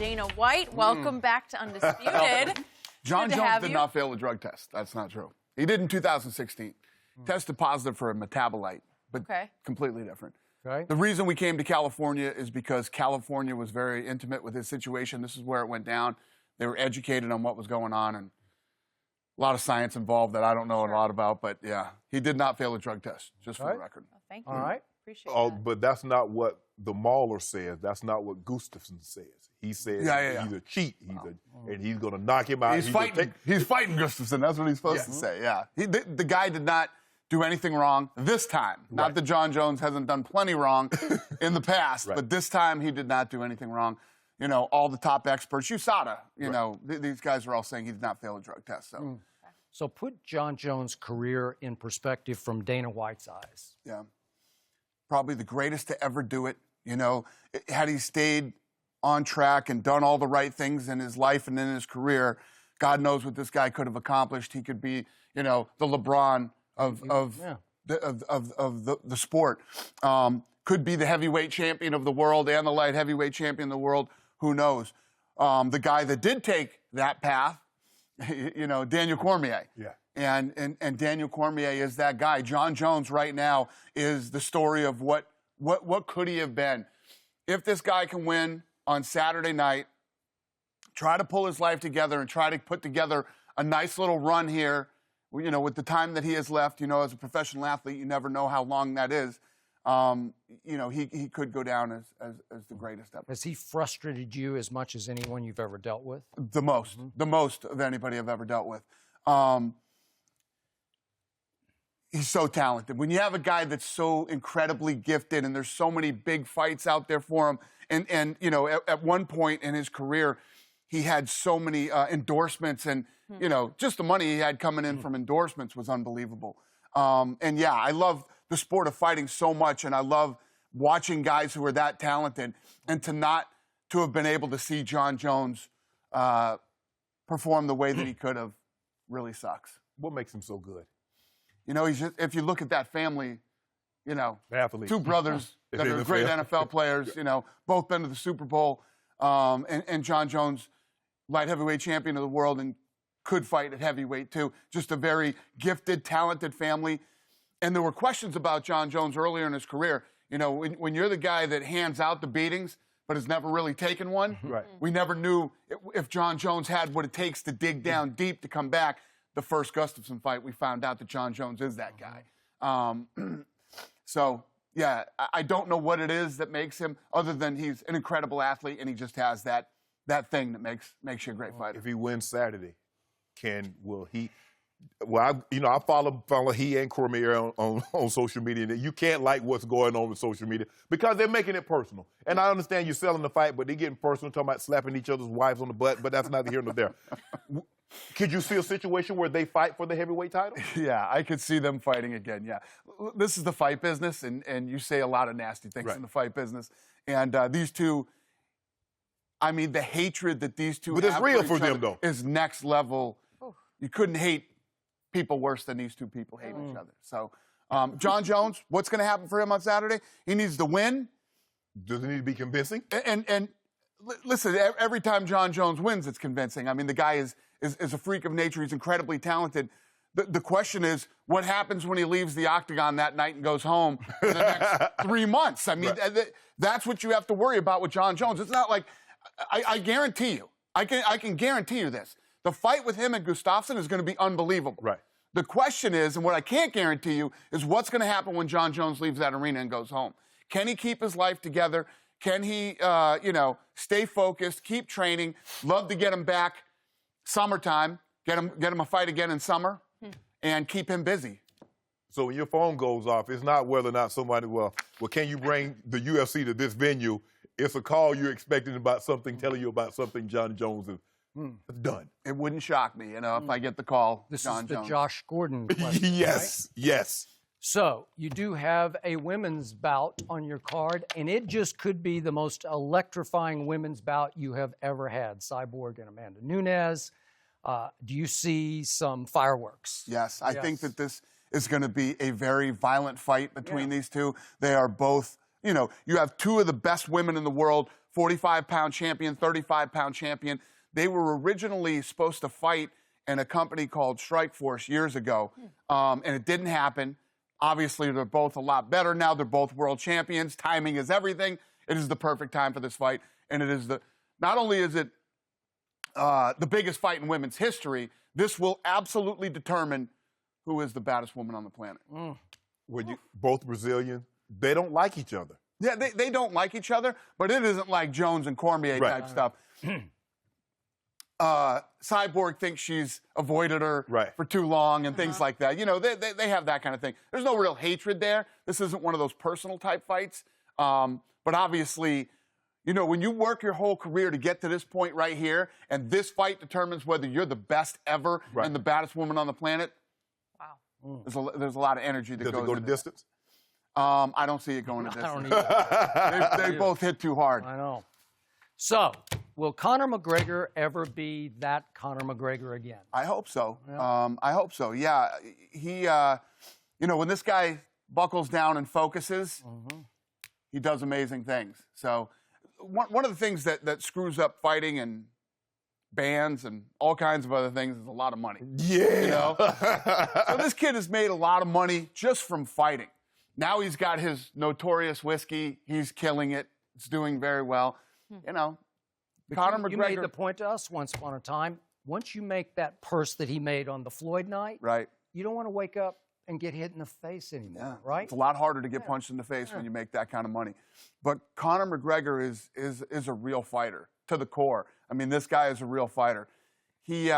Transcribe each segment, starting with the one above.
Dana White, welcome back to Undisputed. Jon Jones did not fail a drug test. That's not true. He did in 2016. Tested positive for a metabolite, but completely different. Okay. The reason we came to California is because California was very intimate with his situation. This is where it went down. They were educated on what was going on, and a lot of science involved that I don't know a lot about. But, yeah, he did not fail a drug test, just for the record. Well, thank you. All right. Appreciate that. But that's not what the Mauler says. That's not what Gustafsson says. He says he's a cheat, and he's going to knock him out. He's fighting Gustafsson. That's what he's supposed to say, yeah. The guy did not do anything wrong this time. Not that Jon Jones hasn't done plenty wrong in the past, but this time he did not do anything wrong. You know, all the top experts, USADA, you know, these guys are all saying he did not fail a drug test. So, So put Jon Jones' career in perspective from Dana White's eyes. Yeah. Probably the greatest to ever do it. You know, had he stayed on track and done all the right things in his life and in his career, God knows what this guy could have accomplished. He could be, you know, the LeBron of the sport. Could be the heavyweight champion of the world and the light heavyweight champion of the world. Who knows? The guy that did take that path, you know, Daniel Cormier. Yeah. And Daniel Cormier is that guy. Jon Jones right now is the story of what could he have been. If this guy can win on Saturday night, try to pull his life together and try to put together a nice little run here, you know, with the time that he has left, you know, as a professional athlete, you never know how long that is. You know, he could go down as the greatest ever. Has he frustrated you as much as anyone you've ever dealt with? The most of anybody I've ever dealt with. He's so talented. When you have a guy that's so incredibly gifted and there's so many big fights out there for him, and you know, at one point in his career, he had so many endorsements and, you know, just the money he had coming in from endorsements was unbelievable. And yeah, I love the sport of fighting so much, and I love watching guys who are that talented, and to have been able to see Jon Jones perform the way that he could have really sucks. What makes him so good? You know, if you look at that family, you know, Athletes. two brothers that are great NFL players, you know, both been to the Super Bowl, and Jon Jones, light heavyweight champion of the world, and could fight at heavyweight too. Just a very gifted, talented family. And there were questions about Jon Jones earlier in his career. You know, when you're the guy that hands out the beatings but has never really taken one, we never knew if Jon Jones had what it takes to dig down deep to come back. The first Gustafsson fight, we found out that Jon Jones is that guy. So, yeah, I don't know what it is that makes him, other than he's an incredible athlete and he just has that thing that makes you a great fighter. If he wins Saturday, will he? Well, I follow he and Cormier on social media. And you can't like what's going on with social media because they're making it personal. And I understand you're selling the fight, but they're getting personal, talking about slapping each other's wives on the butt. But that's neither here nor there. Could you see a situation where they fight for the heavyweight title? Yeah, I could see them fighting again, yeah. This is the fight business, and you say a lot of nasty things in the fight business. And these two, I mean, the hatred that these two have. But it's real for them, though. Is next level. You couldn't hate people worse than these two people hate each other. So, Jon Jones, what's going to happen for him on Saturday? He needs to win. Does it need to be convincing? And listen, every time Jon Jones wins, it's convincing. I mean, the guy is a freak of nature. He's incredibly talented. The question is, what happens when he leaves the octagon that night and goes home for the next 3 months? I mean, that's what you have to worry about with Jon Jones. It's not like, I guarantee you, I can guarantee you this. The fight with him and Gustafsson is going to be unbelievable. Right. The question is, and what I can't guarantee you, is what's going to happen when Jon Jones leaves that arena and goes home. Can he keep his life together? Can he, stay focused, keep training? Love to get him back summertime, get him a fight again in summer, and keep him busy. So when your phone goes off, it's not whether or not somebody, well, can you bring the UFC to this venue? It's a call you're expecting about something, telling you about something Jon Jones has done. It wouldn't shock me, if I get the call. This Jon is the Jones. Josh Gordon question, Yes, right? yes. So you do have a women's bout on your card, and it just could be the most electrifying women's bout you have ever had. Cyborg and Amanda Nunez. Do you see some fireworks? Yes, I think that this is going to be a very violent fight between these two. They are both, you have two of the best women in the world 45-pound champion, 35-pound champion. They were originally supposed to fight in a company called Strikeforce years ago, and it didn't happen. Obviously, they're both a lot better now. They're both world champions. Timing is everything. It is the perfect time for this fight, and it is not only is it the biggest fight in women's history, this will absolutely determine who is the baddest woman on the planet. Both Brazilians, they don't like each other. Yeah, they don't like each other, but it isn't like Jones and Cormier type stuff. Cyborg thinks she's avoided her for too long and things like that. You know, they have that kind of thing. There's no real hatred there. This isn't one of those personal type fights. But obviously, you know, when you work your whole career to get to this point right here, and this fight determines whether you're the best ever and the baddest woman on the planet, wow. There's a lot of energy that goes into it. Does it go to distance? I don't see it going to distance. They both hit too hard. I know. So, will Conor McGregor ever be that Conor McGregor again? I hope so. Yeah. I hope so. Yeah, he, you know, when this guy buckles down and focuses, he does amazing things. So, one of the things that screws up fighting and bans and all kinds of other things is a lot of money. Yeah. You know? So this kid has made a lot of money just from fighting. Now he's got his notorious whiskey. He's killing it. It's doing very well. You know, Conor McGregor. You made the point to us once upon a time. Once you make that purse that he made on the Floyd night, you don't want to wake up and get hit in the face anymore, right? It's a lot harder to get punched in the face when you make that kind of money. But Conor McGregor is a real fighter to the core. I mean, this guy is a real fighter. He,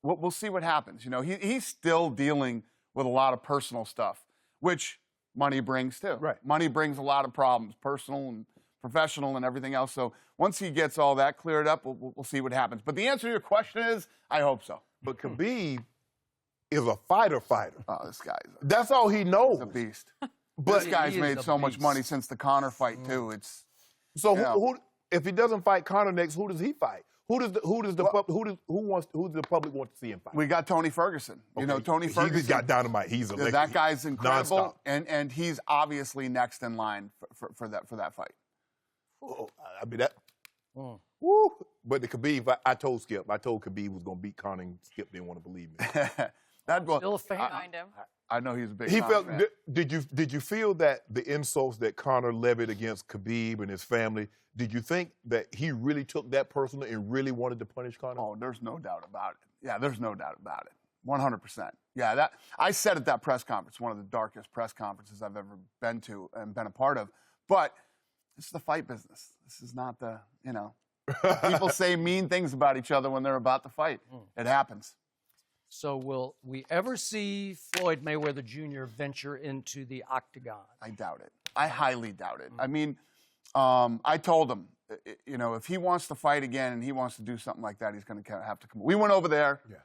we'll see what happens. You know, he's still dealing with a lot of personal stuff, which money brings too. Money brings a lot of problems, personal and professional and everything else. So once he gets all that cleared up, we'll see what happens. But the answer to your question is, I hope so. But Khabib is a fighter. Oh, this guy's that's all he knows. He's a beast. But this guy's made so much money since the Conor fight too. It's so who if he doesn't fight Conor next, who does he fight? Who does the public want to see him fight? We got Tony Ferguson. You know, Tony Ferguson. He's got dynamite. He's electric. That guy's incredible, nonstop. and he's obviously next in line for that fight. Oh, I mean that. Woo. But the Khabib, I told Khabib was going to beat Conor, and Skip didn't want to believe me. Still a fan. I know he's a big. He Conor felt. fan. Did you feel that the insults that Conor levied against Khabib and his family? Did you think that he really took that personal and really wanted to punish Conor? Oh, there's no doubt about it. Yeah, there's no doubt about it. 100%. Yeah, that I said at that press conference, one of the darkest press conferences I've ever been to and been a part of. But this is the fight business. This is not the, you know, people say mean things about each other when they're about to fight. It happens. So will we ever see Floyd Mayweather Jr. venture into the octagon? I doubt it. I highly doubt it. I mean, I told him, you know, if he wants to fight again and he wants to do something like that, he's going to have to come. We went over there. Yeah.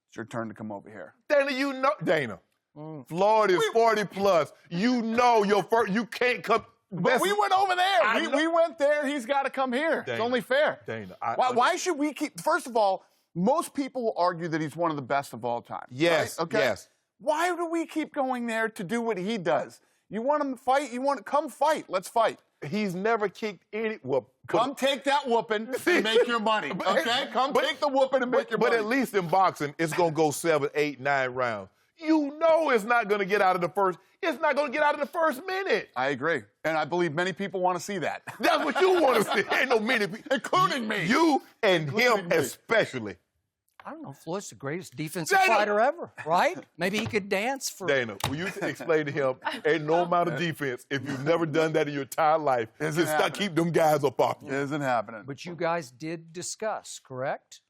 It's your turn to come over here. Dana, you know, Floyd is 40 plus. You know you can't come. But we went over there. We went there. He's got to come here. Dana, it's only fair. Dana, why should we keep? First of all, most people will argue that he's one of the best of all time. Yes. Right? Okay. Yes. Why do we keep going there to do what he does? You want him to fight? You want to come fight? Let's fight. He's never kicked any. Well, come take that whooping and make your money. Okay. Take the whooping and make your money. But at least in boxing, it's gonna go 7, 8, 9 rounds. You know it's not going to get out of the first. It's not going to get out of the first minute. I agree. And I believe many people want to see that. That's what you want to see. Ain't no many people. Including me. You and him especially. I don't know. Floyd's the greatest defensive fighter ever, right? Maybe he could dance for... Dana, will you explain to him, ain't no amount of defense if you've never done that in your entire life. Just keep them guys up off you. It isn't happening. But you guys did discuss, correct?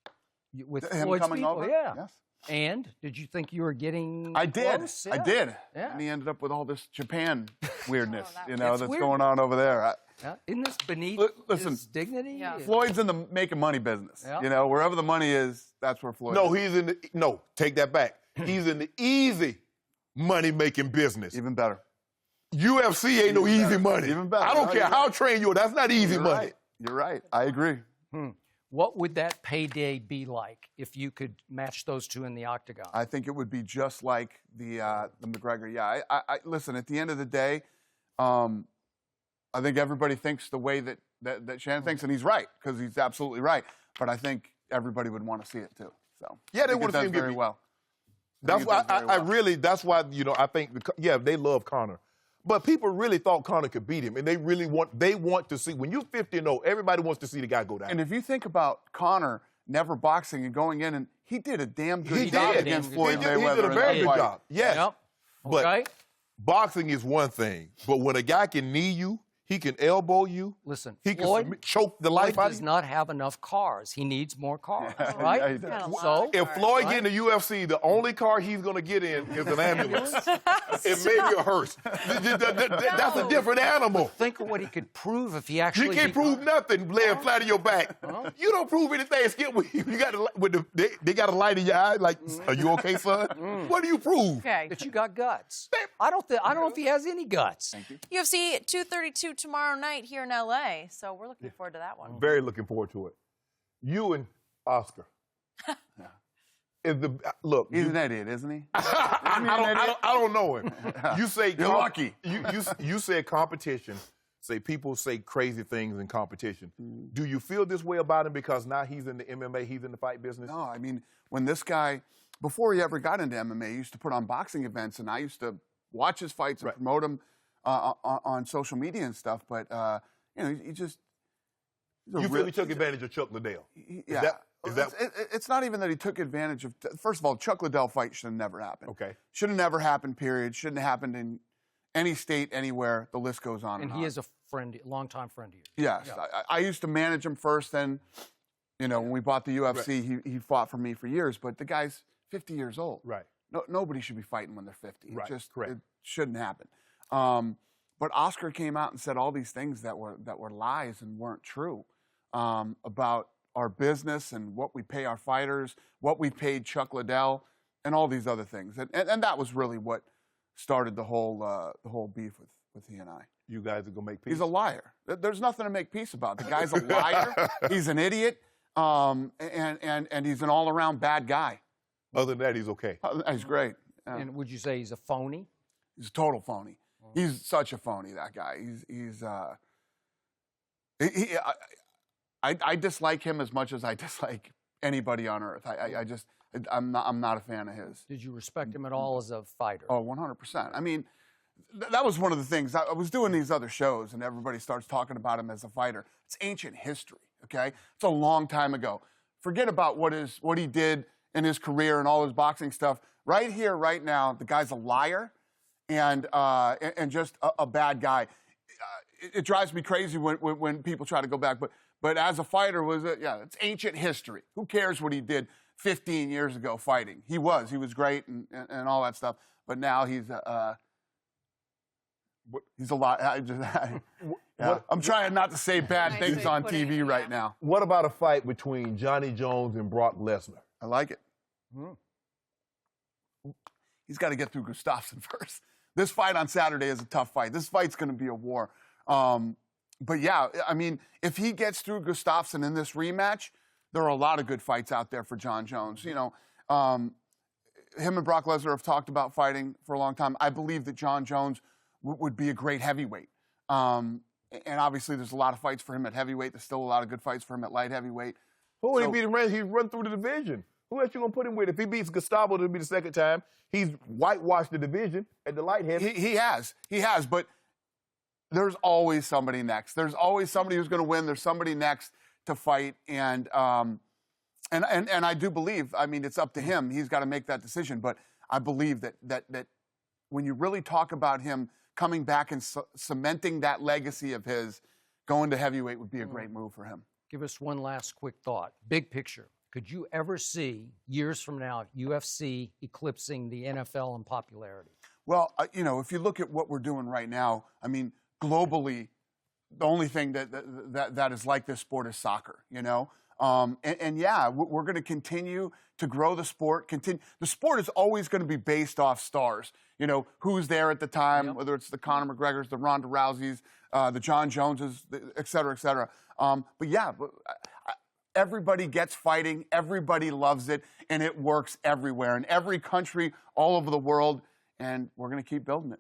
With him Floyd's coming people? over? Yeah. Yes. And did you think you were getting I did. close? I did. Yeah. And he ended up with all this Japan weirdness, that's weird. going on over there. Isn't this beneath his dignity? Yeah. Floyd's in the making money business. Yeah. You know, wherever the money is, that's where Floyd is. Take that back. He's in the easy money-making business. Even better. UFC ain't no easy money. Even better. I don't care how trained you are. That's not easy money. Right. You're right. I agree. What would that payday be like if you could match those two in the octagon? I think it would be just like the McGregor. Yeah, I listen, at the end of the day, I think everybody thinks the way that that Shannon thinks, and he's right, because he's absolutely right. But I think everybody would want to see it too. So Yeah, they want to see him very well. That's why that's why, I think, they love Conor. But people really thought Conor could beat him, and they want to see, when you're 50-0, everybody wants to see the guy go down. And if you think about Conor never boxing and going in, and he did a damn good job against Floyd Mayweather. He did a very good job, yes. Yep. But Okay. boxing is one thing, but when a guy can knee you, he can elbow you. Listen, he Floyd, can choke the life out of does you. not have enough cars. He needs more cars, right? Yeah, he does. So, If Floyd get in the UFC, the only car he's going to get in is an ambulance. It may be a hearse. That's a different animal. think of what he could prove if he You actually... can't prove nothing laying flat on your back. You don't prove anything. Skip, you got they got a light in your eye. Like, are you okay, son? What do you prove? Okay. that you got guts. I don't know if he has any guts. Thank you. UFC 232 tomorrow night here in LA. So we're looking forward to that one. Very looking forward to it. You and Oscar. Look, He's an idiot, isn't he? I don't know him. You say You're lucky. You said competition. Say people say crazy things in competition. Do you feel this way about him because now he's in the MMA, he's in the fight business? No, I mean, when this guy, before he ever got into MMA, he used to put on boxing events, and I used to watch his fights and promote him on social media and stuff. But he just You feel he took advantage of Chuck Liddell? Yeah. Is that It's not even that he took advantage of. First of all, Chuck Liddell fight should have never happened. Okay. Should have never happened. Period. Shouldn't have happened in any state, anywhere. The list goes on. And on. he is a friend, longtime friend of yours. Yes, Yeah. I used to manage him first. Then, when we bought the UFC, he fought for me for years. But the guy's 50 years old. Right. Nobody should be fighting when they're 50. Right, It shouldn't happen. But Oscar came out and said all these things that were lies and weren't true about our business and what we pay our fighters, what we paid Chuck Liddell, and all these other things. And that was really what started the whole beef with he and I. You guys are gonna make peace? He's a liar. There's nothing to make peace about. The guy's a liar. He's an idiot, and he's an all-around bad guy. Other than that, he's okay. He's great. Yeah. And would you say he's a phony? He's a total phony. He's such a phony, that guy. I dislike him as much as I dislike anybody on earth. I'm not a fan of his. Did you respect him at all as a fighter? Oh, 100%. I mean, that was one of the things. I was doing these other shows, and everybody starts talking about him as a fighter. It's ancient history, okay? It's a long time ago. Forget about what he did in his career and all his boxing stuff. Right here, right now, the guy's a liar and just a bad guy. It drives me crazy when people try to go back, but as a fighter, it's ancient history. Who cares what he did 15 years ago fighting? He was great and all that stuff. But now he's a lot. I'm trying not to say bad Nice things way on of putting TV it, right yeah. now. What about a fight between Johnny Jones and Brock Lesnar? I like it. He's got to get through Gustafsson first. This fight on Saturday is a tough fight. This fight's going to be a war. But yeah, I mean, if he gets through Gustafsson in this rematch, there are a lot of good fights out there for Jon Jones. Him and Brock Lesnar have talked about fighting for a long time. I believe that Jon Jones would be a great heavyweight. And obviously, there's a lot of fights for him at heavyweight. There's still a lot of good fights for him at light heavyweight. Who would he beat him? He's run through the division. Who else you gonna put him with? If he beats Gustavo, it'll be the second time. He's whitewashed the division at the light heavy. He has, but there's always somebody next. There's always somebody who's going to win. There's somebody next to fight, and I do believe. I mean, it's up to him. He's got to make that decision. But I believe that when you really talk about him coming back and cementing that legacy of his, going to heavyweight would be a great move for him. Give us one last quick thought. Big picture. Could you ever see, years from now, UFC eclipsing the NFL in popularity? Well, if you look at what we're doing right now, I mean, globally, the only thing that is like this sport is soccer, And yeah, we're going to continue to grow the sport. The sport is always going to be based off stars. Who's there at the time, whether it's the Conor McGregors, the Ronda Rouseys, the Jon Joneses, et cetera, et cetera. But yeah, everybody gets fighting, everybody loves it, and it works everywhere in every country all over the world, and we're going to keep building it.